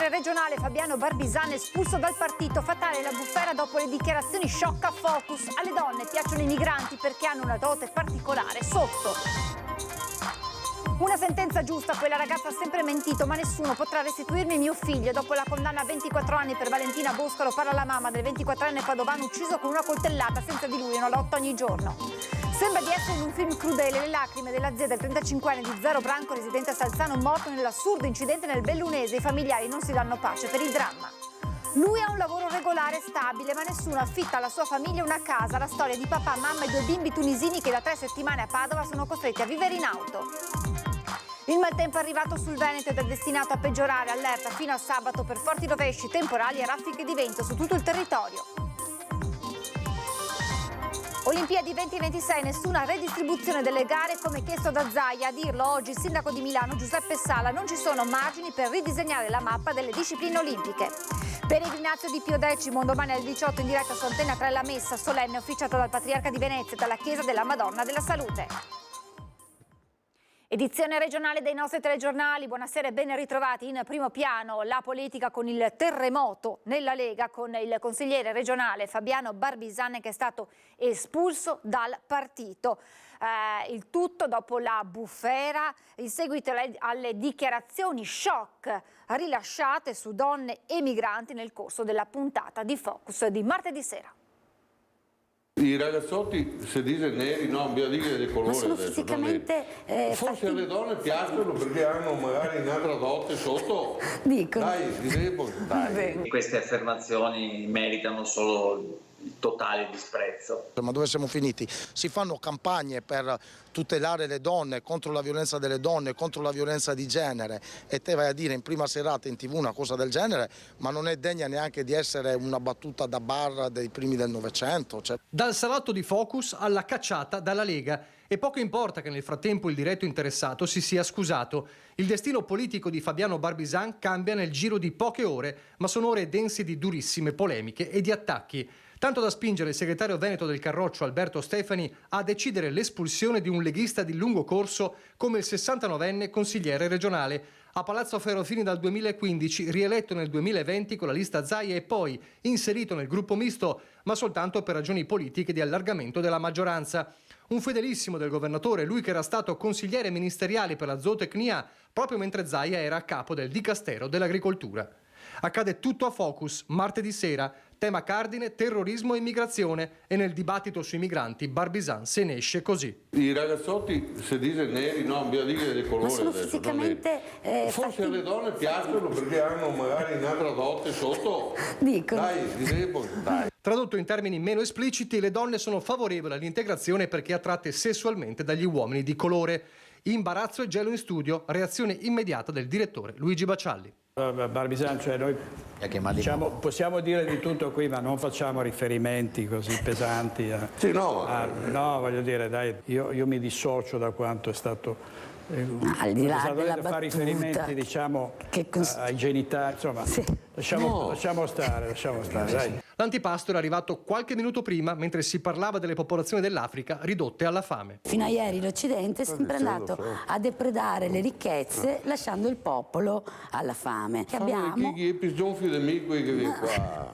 consigliere regionale Fabiano Barbisan espulso dal partito. Fatale la bufera dopo le dichiarazioni shock a Focus. Alle donne piacciono i migranti perché hanno una dote particolare sotto. Una sentenza giusta, quella ragazza ha sempre mentito, ma nessuno potrà restituirmi mio figlio. Dopo la condanna a 24 anni per Valentina Boscalo, parla la mamma del 24enne padovano ucciso con una coltellata. Senza di lui una lotta ogni giorno. Sembra di essere in un film crudele, le lacrime della zia del 35enne di Zero Branco, residente a Salzano, morto nell'assurdo incidente nel Bellunese. I familiari non si danno pace per il dramma. Lui ha un lavoro regolare e stabile, ma nessuno affitta alla sua famiglia una casa. La storia di papà, mamma e 2 bimbi tunisini che da 3 settimane a Padova sono costretti a vivere in auto. Il maltempo è arrivato sul Veneto ed è destinato a peggiorare. Allerta fino a sabato per forti rovesci, temporali e raffiche di vento su tutto il territorio. Olimpiadi 2026, nessuna redistribuzione delle gare come chiesto da Zaia. A dirlo oggi il sindaco di Milano Giuseppe Sala, non ci sono margini per ridisegnare la mappa delle discipline olimpiche. Peregrinazio di Pio X, domani alle 18 in diretta su Antena 3 la messa solenne officiata dal Patriarca di Venezia e dalla Chiesa della Madonna della Salute. Edizione regionale dei nostri telegiornali, buonasera e ben ritrovati. In primo piano la politica con il terremoto nella Lega, con il consigliere regionale Fabiano Barbisan che è stato espulso dal partito. Il tutto dopo la bufera in seguito alle dichiarazioni shock rilasciate su donne e migranti nel corso della puntata di Focus di martedì sera. I ragazzotti, se dice neri, no, bisogna dire dei colori. Ma sono adesso, fisicamente forse alle donne piacciono perché hanno magari un'altra dote sotto. Dicono. Dai. Queste affermazioni meritano solo il totale disprezzo. Ma dove siamo finiti? Si fanno campagne per tutelare le donne, contro la violenza delle donne, contro la violenza di genere, e te vai a dire in prima serata in TV una cosa del genere, ma non è degna neanche di essere una battuta da bar dei primi del Novecento. Dal salotto di Focus alla cacciata dalla Lega. E poco importa che nel frattempo il diretto interessato si sia scusato. Il destino politico di Fabiano Barbisan cambia nel giro di poche ore, ma sono ore dense di durissime polemiche e di attacchi. Tanto da spingere il segretario veneto del Carroccio, Alberto Stefani, a decidere l'espulsione di un leghista di lungo corso come il 69enne consigliere regionale. A Palazzo Ferrofini dal 2015, rieletto nel 2020 con la lista Zaia e poi inserito nel gruppo misto, ma soltanto per ragioni politiche di allargamento della maggioranza. Un fedelissimo del governatore, lui che era stato consigliere ministeriale per la zootecnia proprio mentre Zaia era a capo del Dicastero dell'Agricoltura. Accade tutto a Focus, martedì sera, tema cardine, terrorismo e immigrazione, e nel dibattito sui migranti Barbisan se ne esce così. I ragazzotti, se dice neri, no, bisogna dire dei colori. Ma sono adesso, fisicamente forse alle donne piacciono perché hanno magari un'altra dote sotto. Dicono. Dai. Tradotto in termini meno espliciti, le donne sono favorevoli all'integrazione perché attratte sessualmente dagli uomini di colore. Imbarazzo e gelo in studio, reazione immediata del direttore Luigi Bacialli. Barbisan, cioè noi possiamo dire di tutto qui, ma non facciamo riferimenti così pesanti. Sì, no. No, voglio dire, dai, io mi dissocio da quanto è stato. Al di là della battuta, fare riferimenti, diciamo, ai genitali, insomma, sì. lasciamo stare, dai. L'antipasto era arrivato qualche minuto prima, mentre si parlava delle popolazioni dell'Africa ridotte alla fame. Fino a ieri l'Occidente è sempre andato a depredare le ricchezze lasciando il popolo alla fame.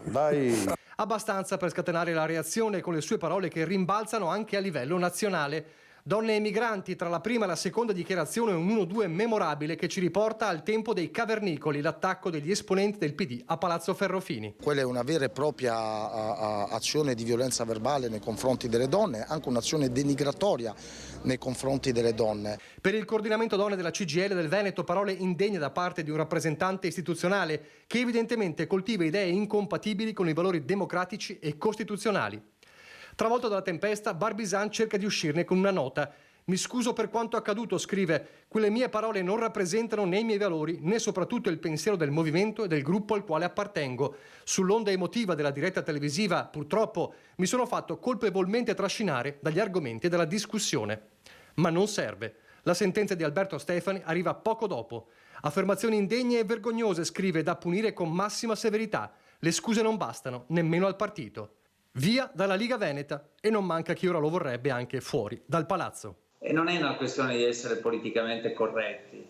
Dai. Abbastanza per scatenare la reazione con le sue parole che rimbalzano anche a livello nazionale. Donne e migranti, tra la prima e la seconda dichiarazione un 1-2 memorabile che ci riporta al tempo dei cavernicoli, l'attacco degli esponenti del PD a Palazzo Ferrofini. Quella è una vera e propria azione di violenza verbale nei confronti delle donne, anche un'azione denigratoria nei confronti delle donne. Per il coordinamento donne della CGIL del Veneto, parole indegne da parte di un rappresentante istituzionale che evidentemente coltiva idee incompatibili con i valori democratici e costituzionali. Travolto dalla tempesta, Barbisan cerca di uscirne con una nota. Mi scuso per quanto accaduto, scrive. Quelle mie parole non rappresentano né i miei valori, né soprattutto il pensiero del movimento e del gruppo al quale appartengo. Sull'onda emotiva della diretta televisiva, purtroppo, mi sono fatto colpevolmente trascinare dagli argomenti della discussione. Ma non serve. La sentenza di Alberto Stefani arriva poco dopo. Affermazioni indegne e vergognose, scrive, da punire con massima severità. Le scuse non bastano, nemmeno al partito. Via dalla Liga Veneta, e non manca chi ora lo vorrebbe anche fuori dal palazzo. E non è una questione di essere politicamente corretti,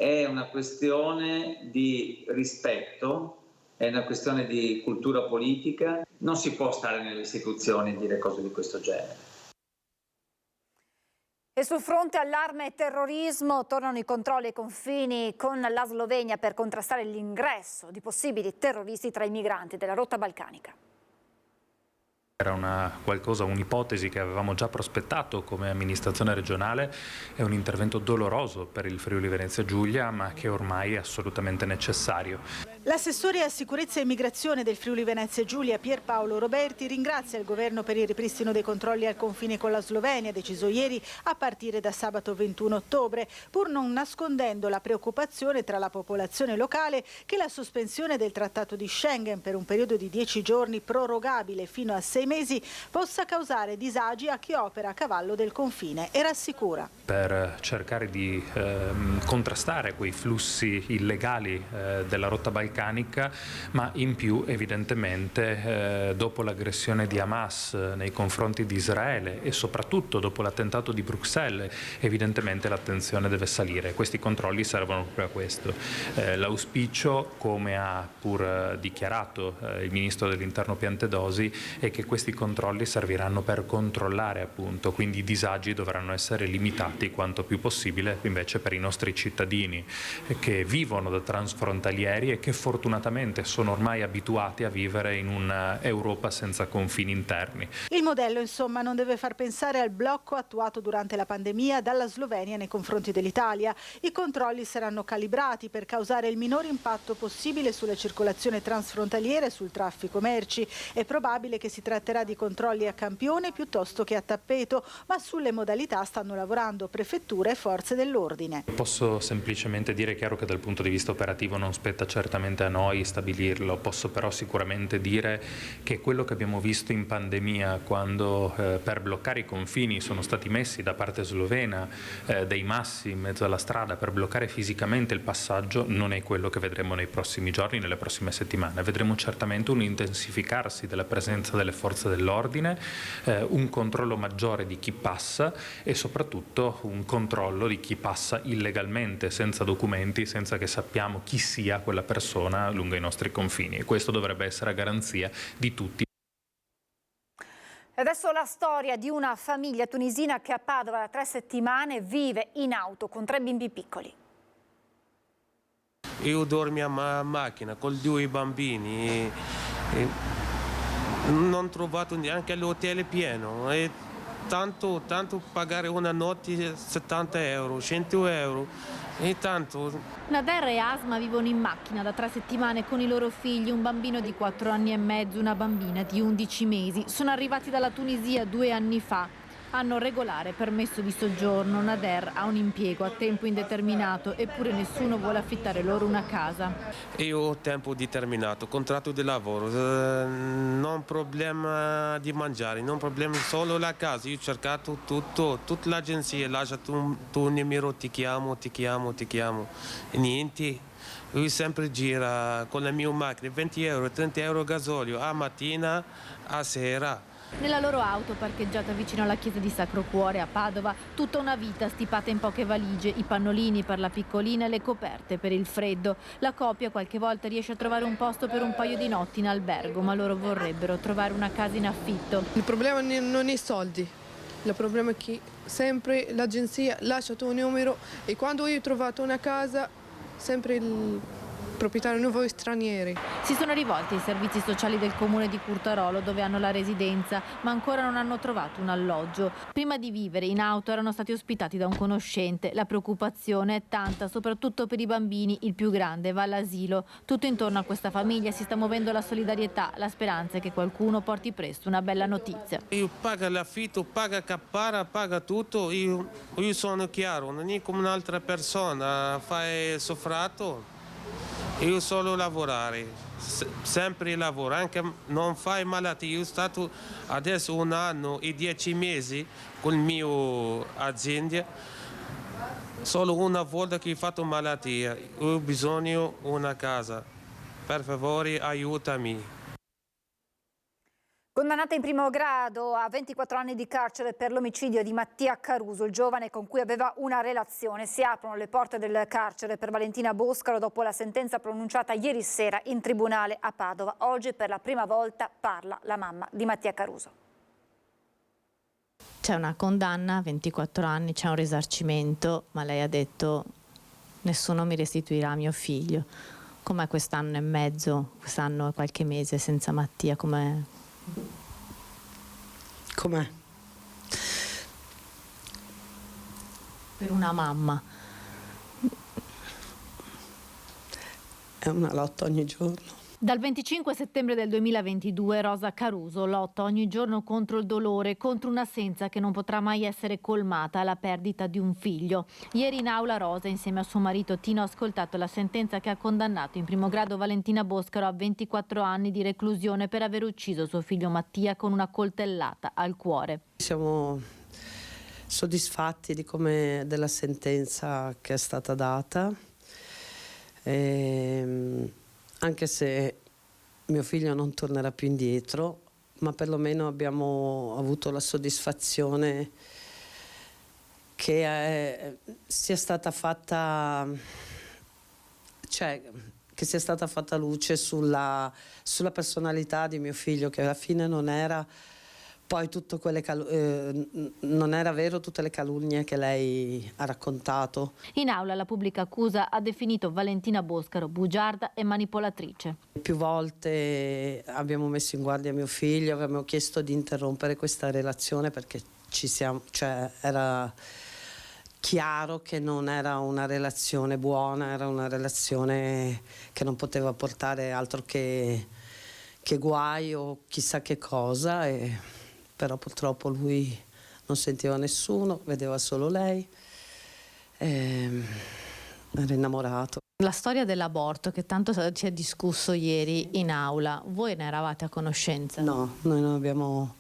è una questione di rispetto, è una questione di cultura politica, non si può stare nelle istituzioni e dire cose di questo genere. E sul fronte allarme e terrorismo tornano i controlli ai confini con la Slovenia per contrastare l'ingresso di possibili terroristi tra i migranti della rotta balcanica. Era un'ipotesi che avevamo già prospettato come amministrazione regionale, è un intervento doloroso per il Friuli Venezia Giulia, ma che ormai è assolutamente necessario. L'assessore a sicurezza e immigrazione del Friuli Venezia Giulia, Pierpaolo Roberti, ringrazia il governo per il ripristino dei controlli al confine con la Slovenia, deciso ieri a partire da sabato 21 ottobre, pur non nascondendo la preoccupazione tra la popolazione locale che la sospensione del Trattato di Schengen per un periodo di 10 giorni prorogabile fino a 6 mesi possa causare disagi a chi opera a cavallo del confine e rassicura. Per cercare di contrastare quei flussi illegali della rotta balcanica, ma in più evidentemente dopo l'aggressione di Hamas nei confronti di Israele e soprattutto dopo l'attentato di Bruxelles, evidentemente l'attenzione deve salire. Questi controlli servono proprio a questo. L'auspicio, come ha pur dichiarato il ministro dell'Interno Piantedosi, è che questi controlli serviranno per controllare appunto, quindi i disagi dovranno essere limitati quanto più possibile invece per i nostri cittadini che vivono da transfrontalieri e che fortunatamente sono ormai abituati a vivere in un'Europa senza confini interni. Il modello insomma non deve far pensare al blocco attuato durante la pandemia dalla Slovenia nei confronti dell'Italia. I controlli saranno calibrati per causare il minor impatto possibile sulla circolazione transfrontaliera e sul traffico merci. È probabile che si tratterà di controlli a campione piuttosto che a tappeto, ma sulle modalità stanno lavorando prefetture e forze dell'ordine. Posso semplicemente dire, chiaro che dal punto di vista operativo non spetta certamente a noi stabilirlo, posso però sicuramente dire che quello che abbiamo visto in pandemia, quando per bloccare i confini sono stati messi da parte slovena dei massi in mezzo alla strada per bloccare fisicamente il passaggio, non è quello che vedremo nei prossimi giorni, nelle prossime settimane. Vedremo certamente un intensificarsi della presenza delle forze dell'ordine, un controllo maggiore di chi passa e soprattutto un controllo di chi passa illegalmente, senza documenti, senza che sappiamo chi sia quella persona lungo i nostri confini, e questo dovrebbe essere a garanzia di tutti. Adesso la storia di una famiglia tunisina che a Padova da 3 settimane vive in auto con 3 bimbi piccoli. Io dormo a macchina con 2 bambini e non ho trovato neanche l'hotel pieno. E tanto pagare una notte 70 euro, 100 euro. E tanto. Nader e Asma vivono in macchina da 3 settimane con i loro figli, un bambino di 4 anni e mezzo, una bambina di 11 mesi. Sono arrivati dalla Tunisia 2 anni fa. Hanno regolare permesso di soggiorno. Nader ha un impiego a tempo indeterminato, eppure nessuno vuole affittare loro una casa. Io ho tempo determinato, contratto di lavoro, non problema di mangiare, non problema solo la casa. Io ho cercato tutto, tutta l'agenzia, lascia tu numero, ti chiamo. E niente. Lui sempre gira con la mia macchina, 20 euro, 30 euro gasolio, a mattina, a sera. Nella loro auto parcheggiata vicino alla chiesa di Sacro Cuore a Padova, tutta una vita stipata in poche valigie, i pannolini per la piccolina e le coperte per il freddo. La coppia qualche volta riesce a trovare un posto per un paio di notti in albergo, ma loro vorrebbero trovare una casa in affitto. Il problema non è i soldi, il problema è che sempre l'agenzia lascia il tuo numero e quando io ho trovato una casa, sempre il proprietario nuovo stranieri. Si sono rivolti ai servizi sociali del comune di Curtarolo, dove hanno la residenza, ma ancora non hanno trovato un alloggio. Prima di vivere in auto erano stati ospitati da un conoscente. La preoccupazione è tanta, soprattutto per i bambini. Il più grande va all'asilo. Tutto intorno a questa famiglia si sta muovendo la solidarietà. La speranza è che qualcuno porti presto una bella notizia. Io pago l'affitto, pago cappara, pago tutto. Io sono chiaro, non è come un'altra persona, fai soffrato. Io solo lavorare, sempre lavoro, anche non fai malattia. Io sono stato adesso 1 anno e 10 mesi con il mio azienda, solo una volta che ho fatto malattia. Ho bisogno di una casa, per favore aiutami. Condannata in primo grado a 24 anni di carcere per l'omicidio di Mattia Caruso, il giovane con cui aveva una relazione. Si aprono le porte del carcere per Valentina Boscaro dopo la sentenza pronunciata ieri sera in tribunale a Padova. Oggi per la prima volta parla la mamma di Mattia Caruso. C'è una condanna, 24 anni, c'è un risarcimento, ma lei ha detto nessuno mi restituirà mio figlio. Com'è quest'anno e mezzo, quest'anno e qualche mese senza Mattia? Com'è? Per una mamma. È una lotta ogni giorno. Dal 25 settembre del 2022 Rosa Caruso lotta ogni giorno contro il dolore, contro un'assenza che non potrà mai essere colmata, la perdita di un figlio. Ieri in aula Rosa, insieme a suo marito Tino, ha ascoltato la sentenza che ha condannato in primo grado Valentina Boscaro a 24 anni di reclusione per aver ucciso suo figlio Mattia con una coltellata al cuore. Siamo soddisfatti della sentenza che è stata data. Anche se mio figlio non tornerà più indietro, ma perlomeno abbiamo avuto la soddisfazione che sia stata fatta, che sia stata fatta luce sulla personalità di mio figlio, che alla fine non era poi non era vero tutte le calunnie che lei ha raccontato. In aula la pubblica accusa ha definito Valentina Boscaro bugiarda e manipolatrice. Più volte abbiamo messo in guardia mio figlio, abbiamo chiesto di interrompere questa relazione perché era chiaro che non era una relazione buona, era una relazione che non poteva portare altro che guai o chissà che cosa. Però purtroppo lui non sentiva nessuno, vedeva solo lei, era innamorato. La storia dell'aborto che tanto si è discusso ieri in aula, voi ne eravate a conoscenza? No, noi non abbiamo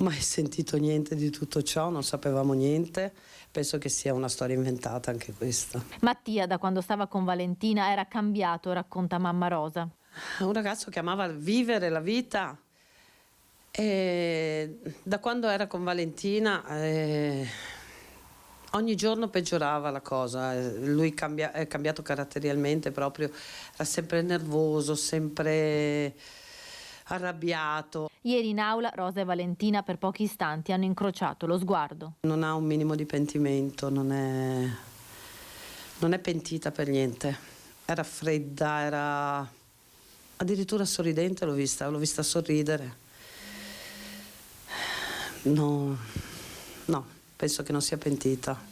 mai sentito niente di tutto ciò, non sapevamo niente, penso che sia una storia inventata anche questa. Mattia, da quando stava con Valentina, era cambiato, racconta mamma Rosa. Un ragazzo che amava vivere la vita. E da quando era con Valentina ogni giorno peggiorava la cosa. Lui è cambiato caratterialmente, proprio era sempre nervoso, sempre arrabbiato. Ieri in aula Rosa e Valentina per pochi istanti hanno incrociato lo sguardo. Non ha un minimo di pentimento, non è pentita per niente. Era fredda, era addirittura sorridente, l'ho vista sorridere. No, penso che non sia pentita.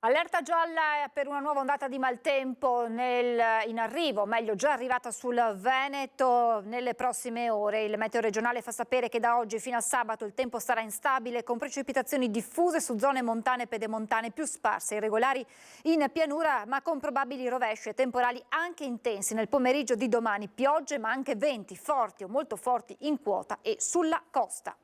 Allerta gialla per una nuova ondata di maltempo in arrivo, meglio già arrivata sul Veneto nelle prossime ore. Il meteo regionale fa sapere che da oggi fino a sabato il tempo sarà instabile con precipitazioni diffuse su zone montane e pedemontane più sparse, irregolari in pianura ma con probabili rovesci e temporali anche intensi nel pomeriggio di domani. Piogge ma anche venti forti o molto forti in quota e sulla costa.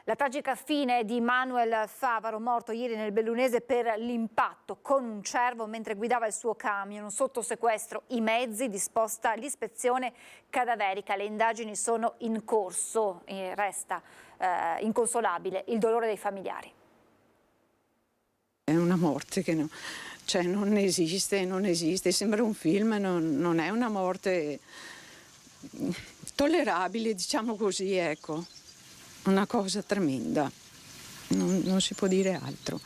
La tragica fine di Manuel Favaro, morto ieri nel Bellunese per l'impatto con un cervo mentre guidava il suo camion. Sotto sequestro i mezzi, disposta l'ispezione cadaverica. Le indagini sono in corso e resta inconsolabile il dolore dei familiari. È una morte che non esiste, sembra un film, non è una morte tollerabile, diciamo così, ecco. Una cosa tremenda, non si può dire altro.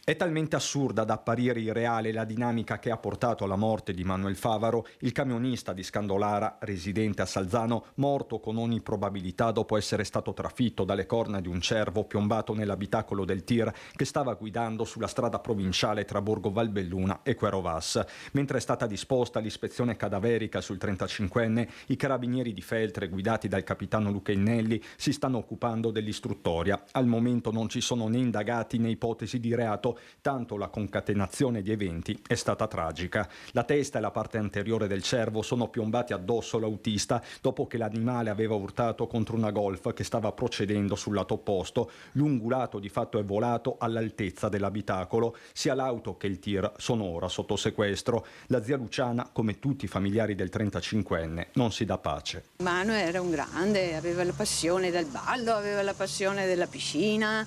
È talmente assurda da apparire irreale la dinamica che ha portato alla morte di Manuel Favaro, il camionista di Scandolara, residente a Salzano, morto con ogni probabilità dopo essere stato trafitto dalle corna di un cervo piombato nell'abitacolo del tir che stava guidando sulla strada provinciale tra Borgo Valbelluna e Querovas. Mentre è stata disposta l'ispezione cadaverica sul 35enne, i carabinieri di Feltre, guidati dal capitano Luca Innelli, si stanno occupando dell'istruttoria. Al momento non ci sono né indagati né ipotesi di reato colpo, tanto la concatenazione di eventi è stata tragica. La testa e la parte anteriore del cervo sono piombati addosso all'autista dopo che l'animale aveva urtato contro una Golf che stava procedendo sul lato opposto. L'ungulato di fatto è volato all'altezza dell'abitacolo. Sia l'auto che il tir sono ora sotto sequestro. La zia Luciana, come tutti i familiari del 35enne, non si dà pace. Manu era un grande, aveva la passione del ballo, aveva la passione della piscina,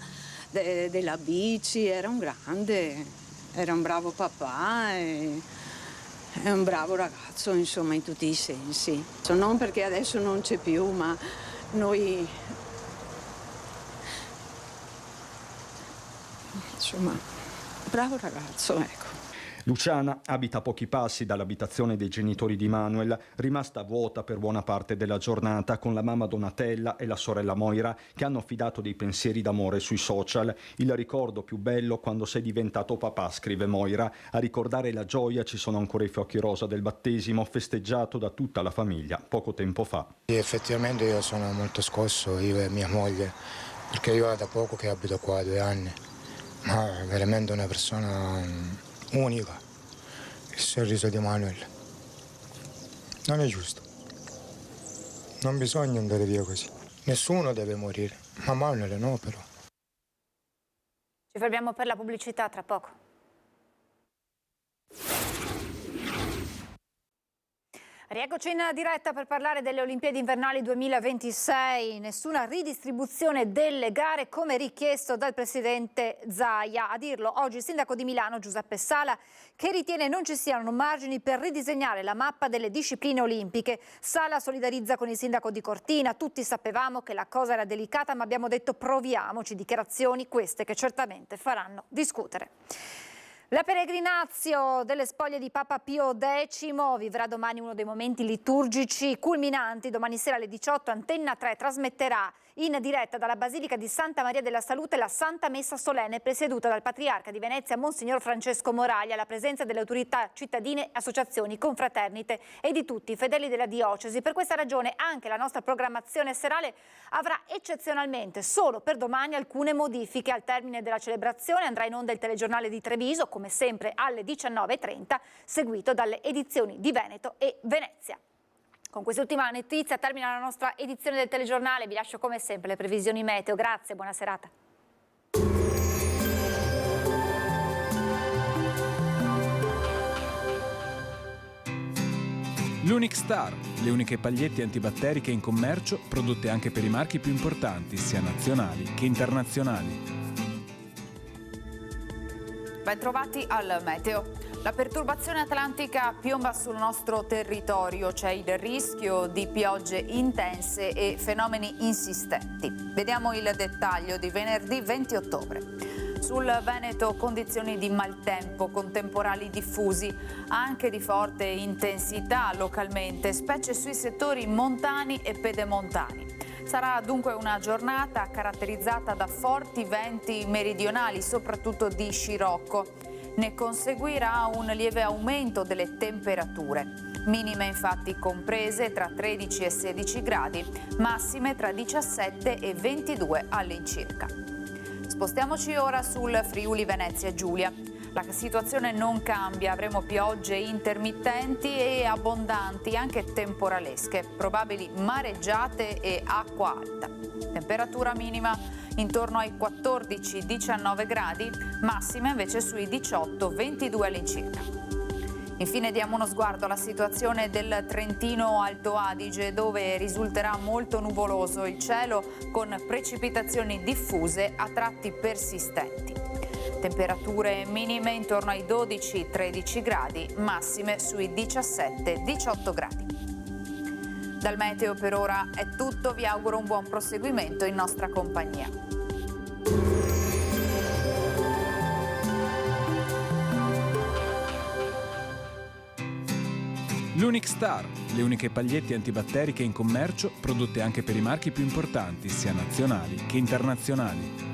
della bici, era un grande, era un bravo papà e è un bravo ragazzo, insomma, in tutti i sensi. Non perché adesso non c'è più, ma noi, insomma, bravo ragazzo, ecco. Luciana abita a pochi passi dall'abitazione dei genitori di Manuel, rimasta vuota per buona parte della giornata, con la mamma Donatella e la sorella Moira che hanno affidato dei pensieri d'amore sui social. Il ricordo più bello quando sei diventato papà, scrive Moira. A ricordare la gioia ci sono ancora i fiocchi rosa del battesimo festeggiato da tutta la famiglia poco tempo fa. Effettivamente io sono molto scosso, io e mia moglie, perché io da poco che abito qua, 2 anni, ma veramente una persona unica. Il sorriso di Manuel non è giusto, non bisogna andare via così, nessuno deve morire, ma Manuel no però. Ci fermiamo per la pubblicità, tra poco. Rieccoci in diretta per parlare delle Olimpiadi invernali 2026. Nessuna ridistribuzione delle gare come richiesto dal presidente Zaia. A dirlo oggi il sindaco di Milano Giuseppe Sala, che ritiene non ci siano margini per ridisegnare la mappa delle discipline olimpiche. Sala solidarizza con il sindaco di Cortina. Tutti sapevamo che la cosa era delicata, ma abbiamo detto proviamoci. Dichiarazioni queste che certamente faranno discutere. La peregrinazio delle spoglie di Papa Pio X vivrà domani uno dei momenti liturgici culminanti. Domani sera alle 18 Antenna 3 trasmetterà in diretta dalla Basilica di Santa Maria della Salute la Santa Messa Solenne presieduta dal Patriarca di Venezia Monsignor Francesco Moraglia, alla presenza delle autorità cittadine, associazioni, confraternite e di tutti i fedeli della diocesi. Per questa ragione anche la nostra programmazione serale avrà eccezionalmente solo per domani alcune modifiche. Al termine della celebrazione andrà in onda il telegiornale di Treviso, come sempre alle 19:30, seguito dalle edizioni di Veneto e Venezia. Con quest'ultima notizia termina la nostra edizione del telegiornale. Vi lascio come sempre le previsioni meteo. Grazie, buona serata. L'Unic Star, le uniche pagliette antibatteriche in commercio, prodotte anche per i marchi più importanti, sia nazionali che internazionali. Bentrovati al meteo. La perturbazione atlantica piomba sul nostro territorio, c'è il rischio di piogge intense e fenomeni insistenti. Vediamo il dettaglio di venerdì 20 ottobre. Sul Veneto condizioni di maltempo con temporali diffusi, anche di forte intensità localmente, specie sui settori montani e pedemontani. Sarà dunque una giornata caratterizzata da forti venti meridionali, soprattutto di scirocco. Ne conseguirà un lieve aumento delle temperature, minime infatti comprese tra 13 e 16 gradi, massime tra 17 e 22 all'incirca. Spostiamoci ora sul Friuli Venezia Giulia. La situazione non cambia, avremo piogge intermittenti e abbondanti, anche temporalesche, probabili mareggiate e acqua alta. Temperatura minima intorno ai 14-19 gradi, massima invece sui 18-22 all'incirca. Infine diamo uno sguardo alla situazione del Trentino Alto Adige, dove risulterà molto nuvoloso il cielo con precipitazioni diffuse a tratti persistenti. Temperature minime intorno ai 12-13 gradi, massime sui 17-18 gradi. Dal meteo per ora è tutto, vi auguro un buon proseguimento in nostra compagnia. L'Unic Star, le uniche pagliette antibatteriche in commercio, prodotte anche per i marchi più importanti, sia nazionali che internazionali.